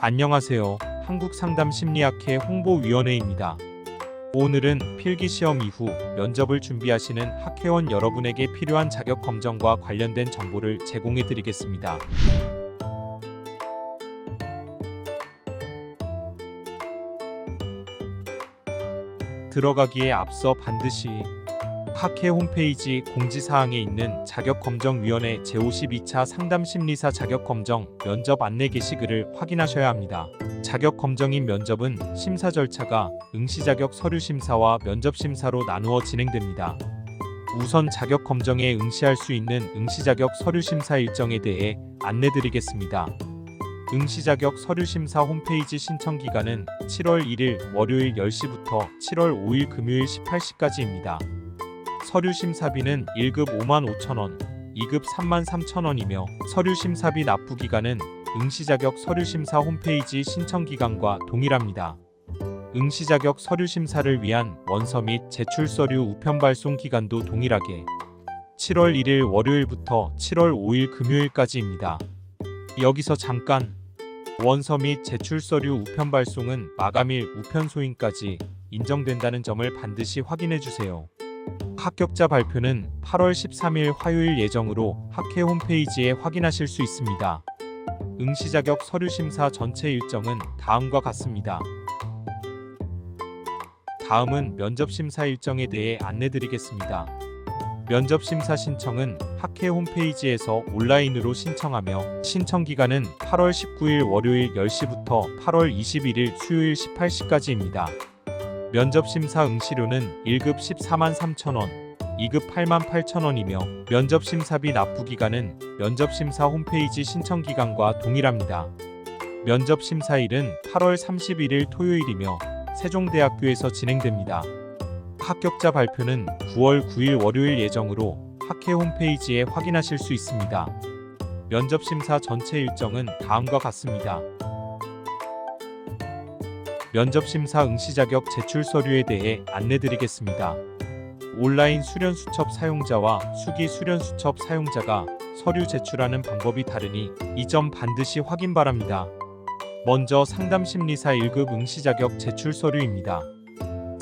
안녕하세요. 한국상담심리학회 홍보위원회입니다. 오늘은 필기시험 이후 면접을 준비하시는 학회원 여러분에게 필요한 자격검정과 관련된 정보를 제공해 드리겠습니다. 들어가기에 앞서 반드시 학회 홈페이지 공지사항에 있는 자격검정위원회 제52차 상담심리사 자격검정 면접 안내 게시글을 확인하셔야 합니다. 자격검정인 면접은 심사 절차가 응시자격 서류심사와 면접심사로 나누어 진행됩니다. 우선 자격검정에 응시할 수 있는 응시자격 서류심사 일정에 대해 안내드리겠습니다. 응시자격 서류심사 홈페이지 신청기간은 7월 1일 월요일 10시부터 7월 5일 금요일 18시까지입니다. 서류심사비는 1급 55,000원, 2급 33,000원이며 서류심사비 납부기간은 응시자격 서류심사 홈페이지 신청기간과 동일합니다. 응시자격 서류심사를 위한 원서 및 제출서류 우편 발송 기간도 동일하게 7월 1일 월요일부터 7월 5일 금요일까지입니다. 여기서 잠깐! 원서 및 제출서류 우편 발송은 마감일 우편 소인까지 인정된다는 점을 반드시 확인해주세요. 합격자 발표는 8월 13일 화요일 예정으로 학회 홈페이지에 확인하실 수 있습니다. 응시자격 서류심사 전체 일정은 다음과 같습니다. 다음은 면접심사 일정에 대해 안내드리겠습니다. 면접심사 신청은 학회 홈페이지에서 온라인으로 신청하며 신청기간은 8월 19일 월요일 10시부터 8월 21일 수요일 18시까지입니다. 면접심사 응시료는 1급 143,000원, 2급 88,000원이며 면접심사비 납부기간은 면접심사 홈페이지 신청기간과 동일합니다. 면접심사일은 8월 31일 토요일이며 세종대학교에서 진행됩니다. 합격자 발표는 9월 9일 월요일 예정으로 학회 홈페이지에 확인하실 수 있습니다. 면접심사 전체 일정은 다음과 같습니다. 면접심사 응시자격 제출서류에 대해 안내드리겠습니다. 온라인 수련수첩 사용자와 수기 수련수첩 사용자가 서류 제출하는 방법이 다르니 이 점 반드시 확인 바랍니다. 먼저 상담심리사 1급 응시자격 제출서류입니다.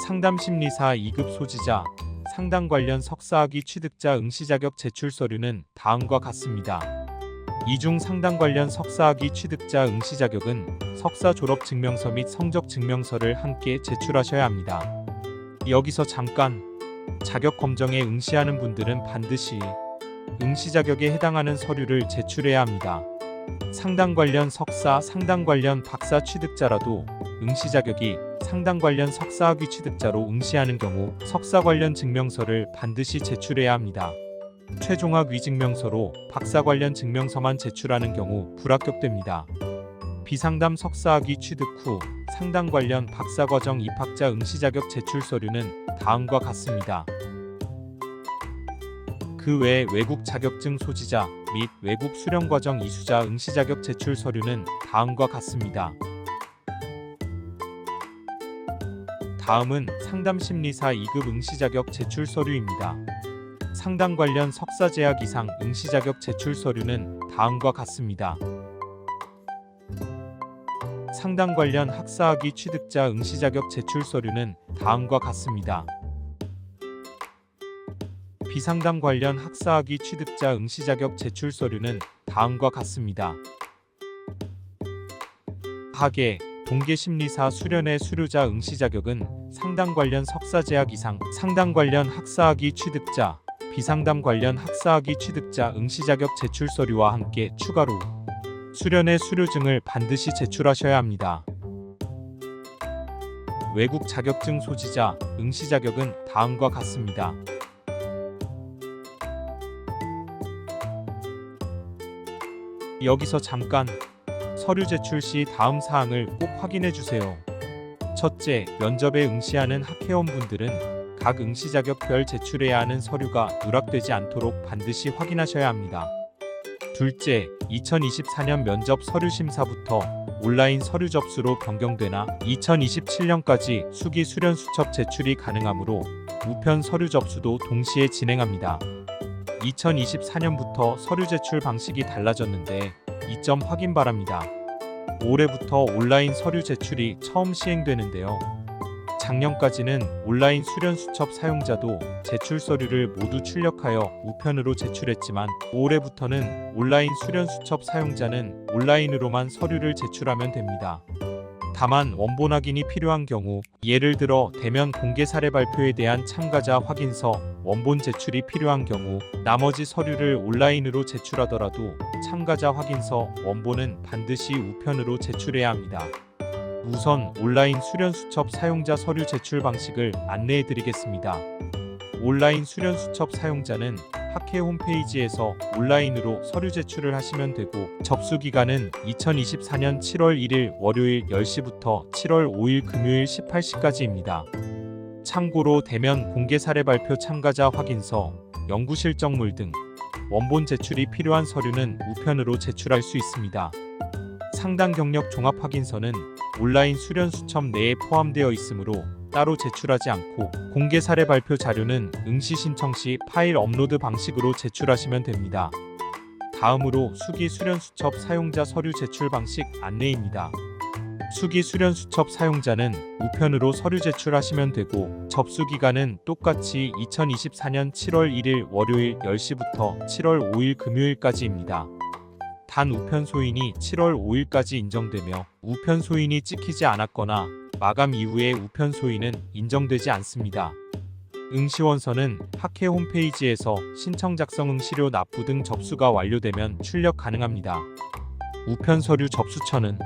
상담심리사 2급 소지자, 상담 관련 석사학위 취득자 응시자격 제출서류는 다음과 같습니다. 이중 상담 관련 석사학위 취득자 응시자격은 석사 졸업 증명서 및 성적 증명서를 함께 제출하셔야 합니다. 여기서 잠깐! 자격검정에 응시하는 분들은 반드시 응시자격에 해당하는 서류를 제출해야 합니다. 상담 관련 석사, 상담 관련 박사 취득자라도 응시자격이 상담 관련 석사학위 취득자로 응시하는 경우 석사 관련 증명서를 반드시 제출해야 합니다. 최종학위 증명서로 박사 관련 증명서만 제출하는 경우 불합격됩니다. 비상담 석사학위 취득 후 상담 관련 박사과정 입학자 응시자격 제출서류는 다음과 같습니다. 그 외 외국 자격증 소지자 및 외국 수련과정 이수자 응시자격 제출서류는 다음과 같습니다. 다음은 상담심리사 2급 응시자격 제출서류입니다. 상담 관련 석사 재학 이상 응시자격 제출서류는 다음과 같습니다. 상담 관련 학사학위 취득자 응시자격 제출서류는 다음과 같습니다. 비상담 관련 학사학위 취득자 응시자격 제출서류는 다음과 같습니다. 학예, 동계심리사 수련회 수료자 응시자격은 상담 관련 석사 재학 이상, 상담 관련 학사학위 취득자, 비상담 관련 학사학위 취득자 응시자격 제출서류와 함께 추가로 수련회 수료증을 반드시 제출하셔야 합니다. 외국 자격증 소지자 응시자격은 다음과 같습니다. 여기서 잠깐! 서류 제출 시 다음 사항을 꼭 확인해 주세요. 첫째, 면접에 응시하는 학회원분들은 각 응시자격별 제출해야 하는 서류가 누락되지 않도록 반드시 확인하셔야 합니다. 둘째, 2024년 면접 서류심사부터 온라인 서류 접수로 변경되나 2027년까지 수기 수련수첩 제출이 가능하므로 우편 서류 접수도 동시에 진행합니다. 2024년부터 서류 제출 방식이 달라졌는데 이 점 확인 바랍니다. 올해부터 온라인 서류 제출이 처음 시행되는데요. 작년까지는 온라인 수련 수첩 사용자도 제출 서류를 모두 출력하여 우편으로 제출했지만 올해부터는 온라인 수련 수첩 사용자는 온라인으로만 서류를 제출하면 됩니다. 다만 원본 확인이 필요한 경우, 예를 들어 대면 공개 사례 발표에 대한 참가자 확인서 원본 제출이 필요한 경우 나머지 서류를 온라인으로 제출하더라도 참가자 확인서 원본은 반드시 우편으로 제출해야 합니다. 우선 온라인 수련 수첩 사용자 서류 제출 방식을 안내해 드리겠습니다. 온라인 수련 수첩 사용자는 학회 홈페이지에서 온라인으로 서류 제출을 하시면 되고 접수 기간은 2024년 7월 1일 월요일 10시부터 7월 5일 금요일 18시까지입니다. 참고로 대면 공개 사례 발표 참가자 확인서, 연구 실적물 등 원본 제출이 필요한 서류는 우편으로 제출할 수 있습니다. 상당 경력 종합 확인서는 온라인 수련 수첩 내에 포함되어 있으므로 따로 제출하지 않고 공개 사례 발표 자료는 응시 신청 시 파일 업로드 방식으로 제출하시면 됩니다. 다음으로 수기 수련 수첩 사용자 서류 제출 방식 안내입니다. 수기 수련 수첩 사용자는 우편으로 서류 제출하시면 되고 접수 기간은 똑같이 2024년 7월 1일 월요일 10시부터 7월 5일 금요일까지입니다. 단 우편 소인이 7월 5일까지 인정되며 우편 소인이 찍히지 않았거나 마감 이후에 우편 소인은 인정되지 않습니다. 응시원서는 학회 홈페이지에서 신청 작성 응시료 납부 등 접수가 완료되면 출력 가능합니다. 우편 서류 접수처는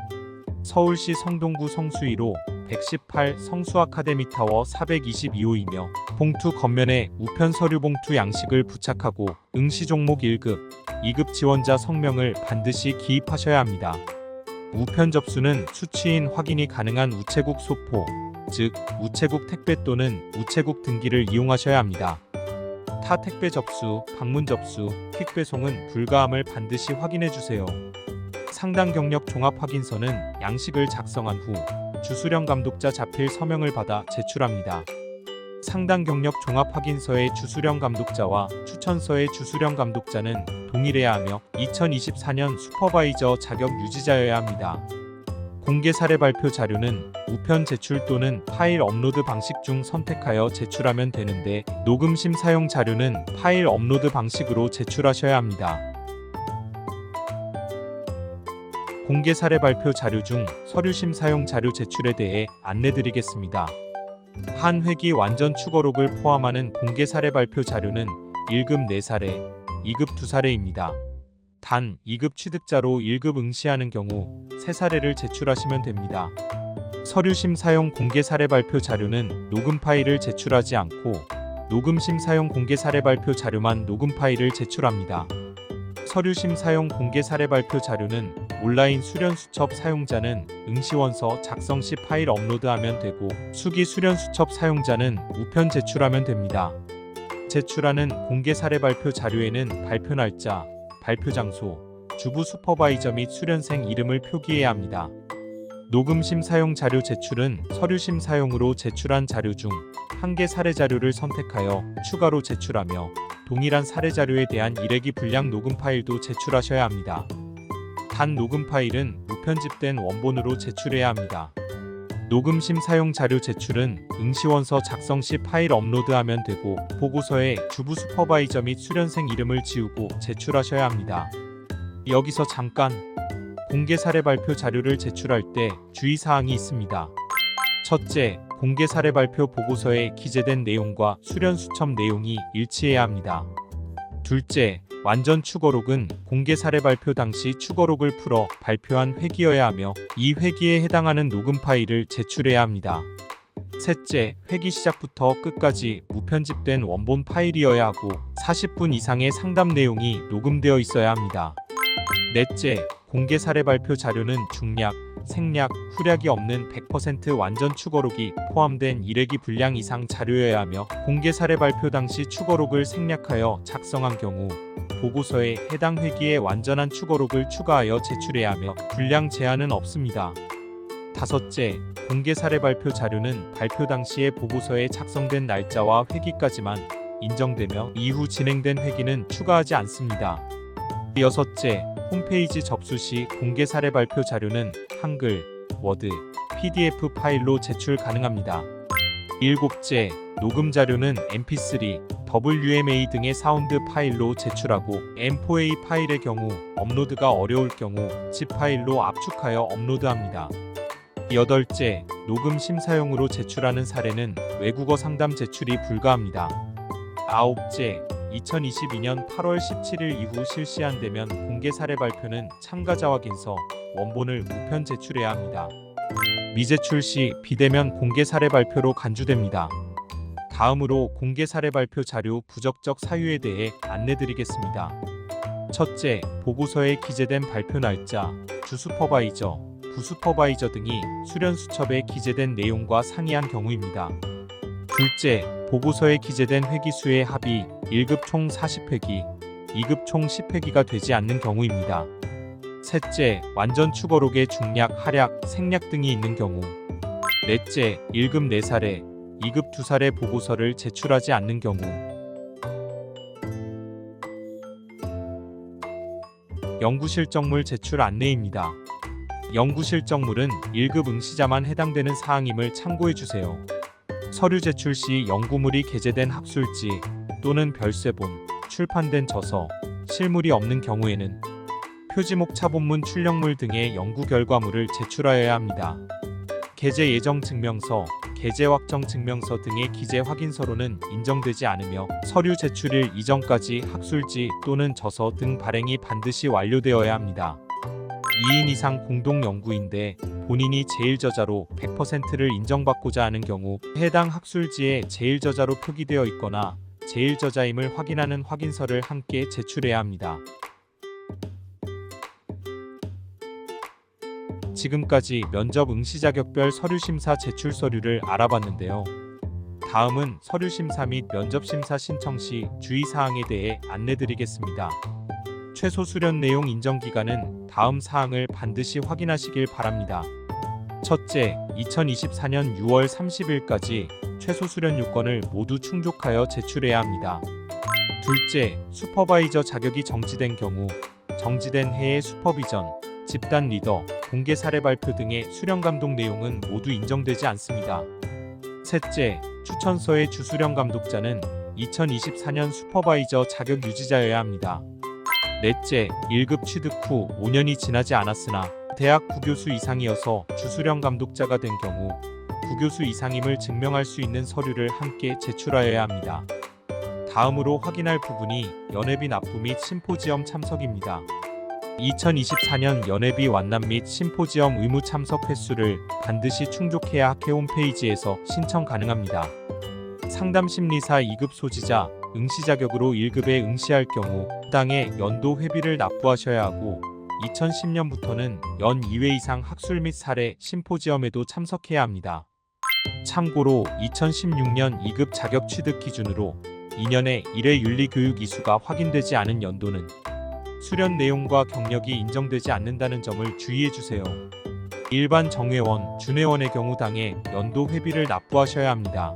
서울시 성동구 성수 1호 118 성수 아카데미타워 422호이며 봉투 겉면에 우편 서류 봉투 양식을 부착하고 응시 종목 1급, 2급 지원자 성명을 반드시 기입하셔야 합니다. 우편 접수는 수취인 확인이 가능한 우체국 소포, 즉 우체국 택배 또는 우체국 등기를 이용하셔야 합니다. 타 택배 접수, 방문 접수, 퀵 배송은 불가함을 반드시 확인해 주세요. 상당 경력 종합 확인서는 양식을 작성한 후 주수령 감독자 자필 서명을 받아 제출합니다. 상당 경력 종합 확인서의 주수령 감독자와 추천서의 주수령 감독자는 동일해야 하며 2024년 슈퍼바이저 자격 유지자여야 합니다. 공개 사례 발표 자료는 우편 제출 또는 파일 업로드 방식 중 선택하여 제출하면 되는데 녹음 심사용 자료는 파일 업로드 방식으로 제출하셔야 합니다. 공개 사례 발표 자료 중 서류 심사용 자료 제출에 대해 안내드리겠습니다. 한 회기 완전 추거록을 포함하는 공개 사례 발표 자료는 1급 4사례, 2급 2사례입니다. 단 2급 취득자로 1급 응시하는 경우 3사례를 제출하시면 됩니다. 서류 심사용 공개 사례 발표 자료는 녹음 파일을 제출하지 않고 녹음 심사용 공개 사례 발표 자료만 녹음 파일을 제출합니다. 서류 심사용 공개 사례 발표 자료는 온라인 수련 수첩 사용자는 응시원서 작성 시 파일 업로드하면 되고 수기 수련 수첩 사용자는 우편 제출하면 됩니다. 제출하는 공개 사례 발표 자료에는 발표 날짜, 발표 장소, 주부 슈퍼바이저 및 수련생 이름을 표기해야 합니다. 녹음 심사용 자료 제출은 서류 심사용으로 제출한 자료 중 한 개 사례 자료를 선택하여 추가로 제출하며 동일한 사례 자료에 대한 일회기 분량 녹음 파일도 제출하셔야 합니다. 단 녹음 파일은 무편집된 원본으로 제출해야 합니다. 녹음 심사용 자료 제출은 응시원서 작성 시 파일 업로드하면 되고 보고서에 주부 슈퍼바이저 및 수련생 이름을 지우고 제출하셔야 합니다. 여기서 잠깐 공개 사례 발표 자료를 제출할 때 주의사항이 있습니다. 첫째, 공개 사례 발표 보고서에 기재된 내용과 수련 수첩 내용이 일치해야 합니다. 둘째, 완전 추거록은 공개 사례 발표 당시 추거록을 풀어 발표한 회기여야 하며 이 회기에 해당하는 녹음 파일을 제출해야 합니다. 셋째, 회기 시작부터 끝까지 무편집된 원본 파일이어야 하고 40분 이상의 상담 내용이 녹음되어 있어야 합니다. 넷째, 공개 사례 발표 자료는 중략, 생략, 후략이 없는 100% 완전 추거록이 포함된 일회기 분량 이상 자료여야 하며 공개 사례 발표 당시 추거록을 생략하여 작성한 경우 보고서에 해당 회기에 완전한 추거록을 추가하여 제출해야 하며 분량 제한은 없습니다. 다섯째, 공개 사례 발표 자료는 발표 당시에 보고서에 작성된 날짜와 회기까지만 인정되며 이후 진행된 회기는 추가하지 않습니다. 여섯째, 홈페이지 접수 시 공개 사례 발표 자료는 한글, 워드, PDF 파일로 제출 가능합니다. 7째, 녹음 자료는 mp3, WMA 등의 사운드 파일로 제출하고 M4A 파일의 경우 업로드가 어려울 경우 zip 파일로 압축하여 업로드합니다. 8째, 녹음 심사용으로 제출하는 사례는 외국어 상담 제출이 불가합니다. 9째, 2022년 8월 17일 이후 실시한되면 공개 사례 발표는 참가자 확인서, 원본을 우편 제출해야 합니다. 미제출 시 비대면 공개 사례 발표로 간주됩니다. 다음으로 공개 사례 발표 자료 부적격 사유에 대해 안내드리겠습니다. 첫째, 보고서에 기재된 발표 날짜, 주 슈퍼바이저, 부슈퍼바이저 등이 수련 수첩에 기재된 내용과 상이한 경우입니다. 둘째, 보고서에 기재된 회기수의 합이 1급 총 40회기, 2급 총 10회기가 되지 않는 경우입니다. 셋째, 완전 추거록의 중략, 하략, 생략 등이 있는 경우. 넷째, 1급 4사례, 2급 2사례 보고서를 제출하지 않는 경우. 연구실적물 제출 안내입니다. 연구실적물은 1급 응시자만 해당되는 사항임을 참고해주세요. 서류 제출 시 연구물이 게재된 학술지 또는 별세본, 출판된 저서, 실물이 없는 경우에는 표지목 차본문 출력물 등의 연구 결과물을 제출하여야 합니다. 게재 예정 증명서, 게재 확정 증명서 등의 기재 확인서로는 인정되지 않으며 서류 제출일 이전까지 학술지 또는 저서 등 발행이 반드시 완료되어야 합니다. 2인 이상 공동 연구인데 본인이 제1저자로 100%를 인정받고자 하는 경우 해당 학술지에 제1저자로 표기되어 있거나 제1저자임을 확인하는 확인서를 함께 제출해야 합니다. 지금까지 면접 응시 자격별 서류 심사 제출 서류를 알아봤는데요. 다음은 서류 심사 및 면접 심사 신청 시 주의 사항에 대해 안내드리겠습니다. 최소 수련 내용 인정 기간은 다음 사항을 반드시 확인하시길 바랍니다. 첫째, 2024년 6월 30일까지 최소 수련 요건을 모두 충족하여 제출해야 합니다. 둘째, 슈퍼바이저 자격이 정지된 경우 정지된 해의 슈퍼비전, 집단 리더, 공개 사례 발표 등의 수련 감독 내용은 모두 인정되지 않습니다. 셋째, 추천서의 주수련 감독자는 2024년 슈퍼바이저 자격 유지자여야 합니다. 넷째, 1급 취득 후 5년이 지나지 않았으나 대학 부교수 이상이어서 주수련 감독자가 된 경우 부교수 이상임을 증명할 수 있는 서류를 함께 제출하여야 합니다. 다음으로 확인할 부분이 연회비 납부 및 심포지엄 참석입니다. 2024년 연회비 완납 및 심포지엄 의무 참석 횟수를 반드시 충족해야 학회 홈페이지에서 신청 가능합니다. 상담심리사 2급 소지자, 응시 자격으로 1급에 응시할 경우 해당해 연도 회비를 납부하셔야 하고 2010년부터는 연 2회 이상 학술 및 사례, 심포지엄에도 참석해야 합니다. 참고로 2016년 2급 자격 취득 기준으로 2년에 1회 윤리교육 이수가 확인되지 않은 연도는 수련 내용과 경력이 인정되지 않는다는 점을 주의해주세요. 일반 정회원, 준회원의 경우 당해 연도 회비를 납부하셔야 합니다.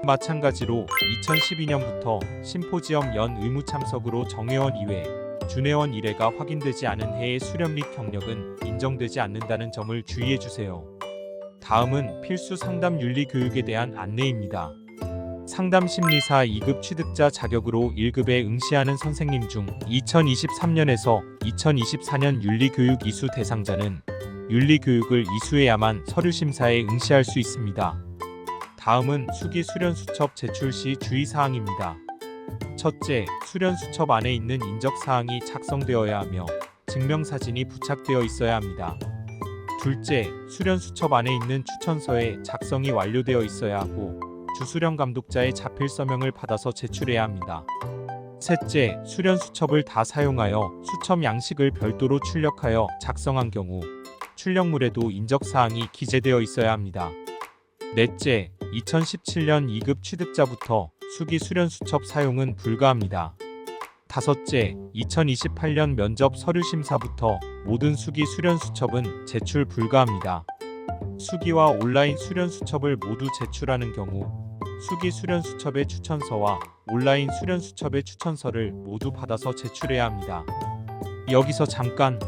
마찬가지로 2012년부터 심포지엄 연 의무 참석으로 정회원 2회, 준회원 1회가 확인되지 않은 해의 수련 및 경력은 인정되지 않는다는 점을 주의해주세요. 다음은 필수 상담 윤리 교육에 대한 안내입니다. 상담심리사 2급 취득자 자격으로 1급에 응시하는 선생님 중 2023년에서 2024년 윤리교육 이수 대상자는 윤리교육을 이수해야만 서류심사에 응시할 수 있습니다. 다음은 수기 수련수첩 제출 시 주의사항입니다. 첫째, 수련수첩 안에 있는 인적사항이 작성되어야 하며 증명사진이 부착되어 있어야 합니다. 둘째, 수련수첩 안에 있는 추천서에 작성이 완료되어 있어야 하고 주수련 감독자의 자필 서명을 받아서 제출해야 합니다. 셋째, 수련 수첩을 다 사용하여 수첩 양식을 별도로 출력하여 작성한 경우 출력물에도 인적사항이 기재되어 있어야 합니다. 넷째, 2017년 2급 취득자부터 수기 수련 수첩 사용은 불가합니다. 다섯째, 2028년 면접 서류 심사부터 모든 수기 수련 수첩은 제출 불가합니다. 수기와 온라인 수련 수첩을 모두 제출하는 경우 수기 수련 수첩의 추천서와 온라인 수련 수첩의 추천서를 모두 받아서 제출해야 합니다. 여기서 잠깐!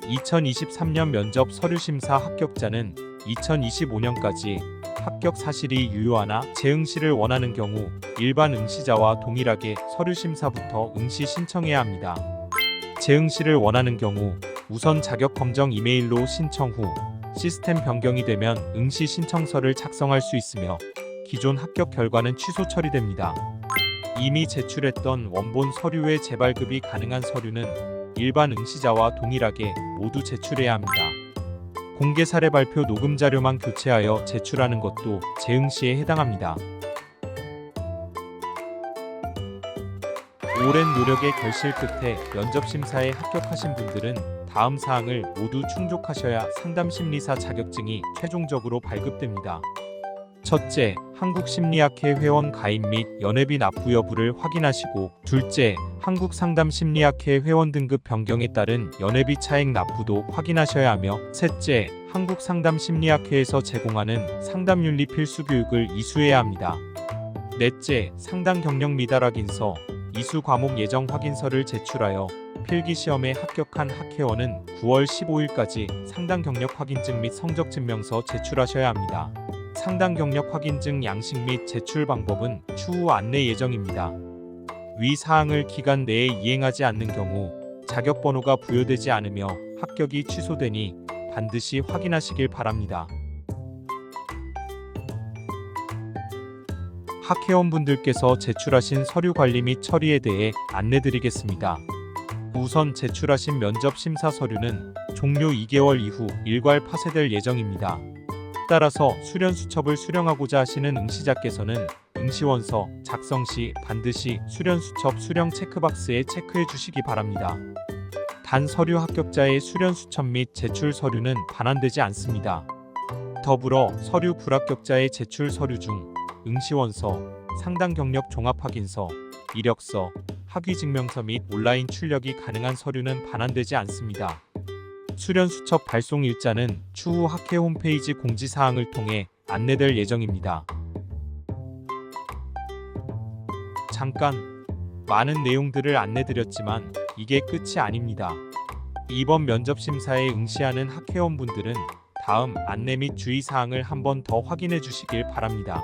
2023년 면접 서류 심사 합격자는 2025년까지 합격 사실이 유효하나 재응시를 원하는 경우 일반 응시자와 동일하게 서류 심사부터 응시 신청해야 합니다. 재응시를 원하는 경우 우선 자격 검정 이메일로 신청 후 시스템 변경이 되면 응시 신청서를 작성할 수 있으며 기존 합격 결과는 취소 처리됩니다. 이미 제출했던 원본 서류의 재발급이 가능한 서류는 일반 응시자와 동일하게 모두 제출해야 합니다. 공개 사례 발표 녹음 자료만 교체하여 제출하는 것도 재응시에 해당합니다. 오랜 노력의 결실 끝에 면접 심사에 합격하신 분들은 다음 사항을 모두 충족하셔야 상담심리사 자격증이 최종적으로 발급됩니다. 첫째, 한국심리학회 회원 가입 및 연회비 납부 여부를 확인하시고, 둘째, 한국상담심리학회 회원 등급 변경에 따른 연회비 차액 납부도 확인하셔야 하며, 셋째, 한국상담심리학회에서 제공하는 상담윤리 필수 교육을 이수해야 합니다. 넷째, 상담 경력 미달 확인서, 이수 과목 예정 확인서를 제출하여 필기시험에 합격한 학회원은 9월 15일까지 상담 경력 확인증 및 성적 증명서 제출하셔야 합니다. 상담 경력 확인증 양식 및 제출 방법은 추후 안내 예정입니다. 위 사항을 기간 내에 이행하지 않는 경우 자격 번호가 부여되지 않으며 합격이 취소되니 반드시 확인하시길 바랍니다. 학회원분들께서 제출하신 서류 관리 및 처리에 대해 안내드리겠습니다. 우선 제출하신 면접 심사 서류는 종료 2개월 이후 일괄 파쇄될 예정입니다. 따라서 수련 수첩을 수령하고자 하시는 응시자께서는 응시원서 작성 시 반드시 수련 수첩 수령 체크박스에 체크해 주시기 바랍니다. 단 서류 합격자의 수련 수첩 및 제출 서류는 반환되지 않습니다. 더불어 서류 불합격자의 제출 서류 중 응시원서, 상담 경력 종합 확인서, 이력서, 학위 증명서 및 온라인 출력이 가능한 서류는 반환되지 않습니다. 수련 수첩 발송 일자는 추후 학회 홈페이지 공지사항을 통해 안내될 예정입니다. 잠깐 많은 내용들을 안내드렸지만 이게 끝이 아닙니다. 이번 면접 심사에 응시하는 학회원분들은 다음 안내 및 주의사항을 한 번 더 확인해 주시길 바랍니다.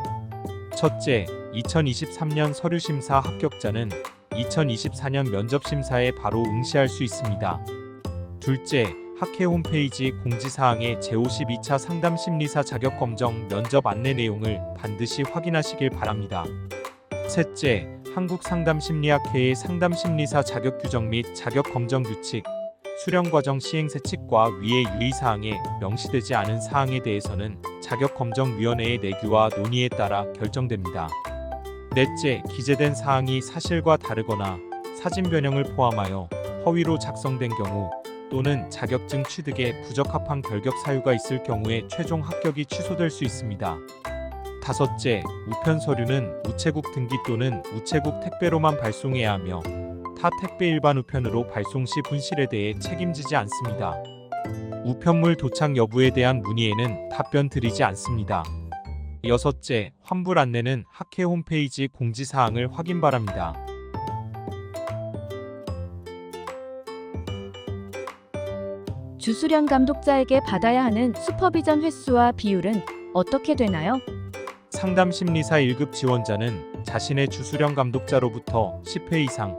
첫째, 2023년 서류심사 합격자는 2024년 면접심사에 바로 응시할 수 있습니다. 둘째, 학회 홈페이지 공지사항의 제52차 상담심리사 자격검정 면접 안내 내용을 반드시 확인하시길 바랍니다. 셋째, 한국상담심리학회의 상담심리사 자격규정 및 자격검정 규칙, 수련과정 시행세칙과 위의 유의사항에 명시되지 않은 사항에 대해서는 자격검정위원회의 내규와 논의에 따라 결정됩니다. 넷째, 기재된 사항이 사실과 다르거나 사진 변형을 포함하여 허위로 작성된 경우 또는 자격증 취득에 부적합한 결격 사유가 있을 경우에 최종 합격이 취소될 수 있습니다. 다섯째, 우편 서류는 우체국 등기 또는 우체국 택배로만 발송해야 하며 타 택배 일반 우편으로 발송 시 분실에 대해 책임지지 않습니다. 우편물 도착 여부에 대한 문의에는 답변 드리지 않습니다. 여섯째, 환불 안내는 학회 홈페이지 공지사항을 확인 바랍니다. 주수련 감독자에게 받아야 하는 슈퍼비전 횟수와 비율은 어떻게 되나요? 상담심리사 1급 지원자는 자신의 주수련 감독자로부터 10회 이상,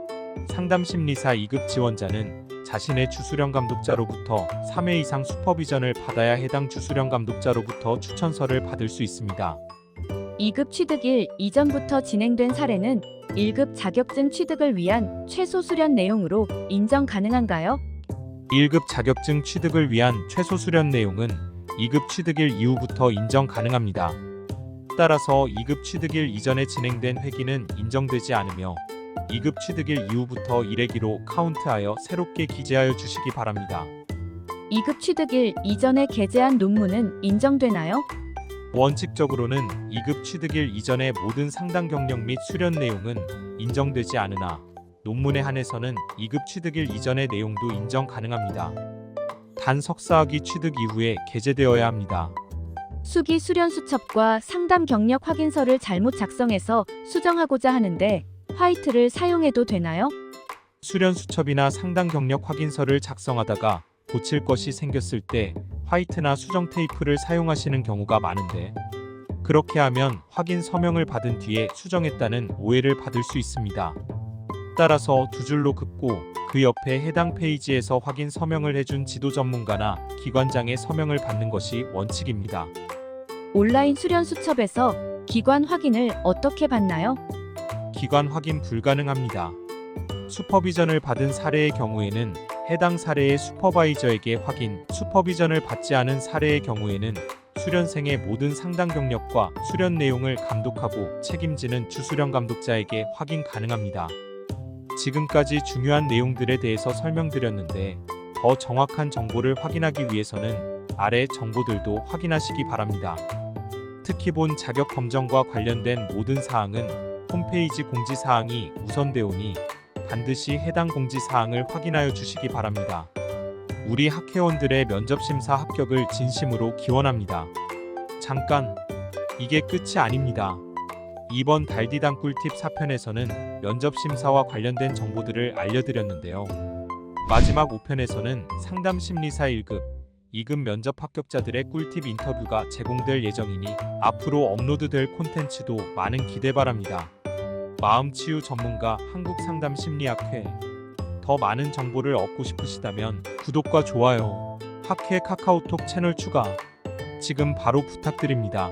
상담심리사 2급 지원자는 자신의 주수련 감독자로부터 3회 이상 슈퍼비전을 받아야 해당 주수련 감독자로부터 추천서를 받을 수 있습니다. 2급 취득일 이전부터 진행된 사례는 1급 자격증 취득을 위한 최소 수련 내용으로 인정 가능한가요? 1급 자격증 취득을 위한 최소 수련 내용은 2급 취득일 이후부터 인정 가능합니다. 따라서 2급 취득일 이전에 진행된 회기는 인정되지 않으며 2급 취득일 이후부터 1회기로 카운트하여 새롭게 기재하여 주시기 바랍니다. 2급 취득일 이전에 게재한 논문은 인정되나요? 원칙적으로는 2급 취득일 이전의 모든 상담 경력 및 수련 내용은 인정되지 않으나 논문에 한해서는 2급 취득일 이전의 내용도 인정 가능합니다. 단 석사학위 취득 이후에 게재되어야 합니다. 수기 수련 수첩과 상담 경력 확인서를 잘못 작성해서 수정하고자 하는데 화이트를 사용해도 되나요? 수련 수첩이나 상담 경력 확인서를 작성하다가 고칠 것이 생겼을 때 화이트나 수정 테이프를 사용하시는 경우가 많은데, 그렇게 하면 확인 서명을 받은 뒤에 수정했다는 오해를 받을 수 있습니다. 따라서 두 줄로 긋고 그 옆에 해당 페이지에서 확인 서명을 해준 지도 전문가나 기관장의 서명을 받는 것이 원칙입니다. 온라인 수련 수첩에서 기관 확인을 어떻게 받나요? 기관 확인 불가능합니다. 슈퍼비전을 받은 사례의 경우에는 해당 사례의 슈퍼바이저에게 확인, 슈퍼비전을 받지 않은 사례의 경우에는 수련생의 모든 상당 경력과 수련 내용을 감독하고 책임지는 주수련 감독자에게 확인 가능합니다. 지금까지 중요한 내용들에 대해서 설명드렸는데, 더 정확한 정보를 확인하기 위해서는 아래 정보들도 확인하시기 바랍니다. 특히 본 자격 검정과 관련된 모든 사항은 홈페이지 공지사항이 우선되오니 반드시 해당 공지사항을 확인하여 주시기 바랍니다. 우리 학회원들의 면접심사 합격을 진심으로 기원합니다. 잠깐! 이게 끝이 아닙니다. 이번 달디당 꿀팁 4편에서는 면접심사와 관련된 정보들을 알려드렸는데요. 마지막 5편에서는 상담심리사 1급, 2급 면접 합격자들의 꿀팁 인터뷰가 제공될 예정이니 앞으로 업로드될 콘텐츠도 많은 기대 바랍니다. 마음치유 전문가 한국상담심리학회. 더 많은 정보를 얻고 싶으시다면 구독과 좋아요, 학회 카카오톡 채널 추가 지금 바로 부탁드립니다.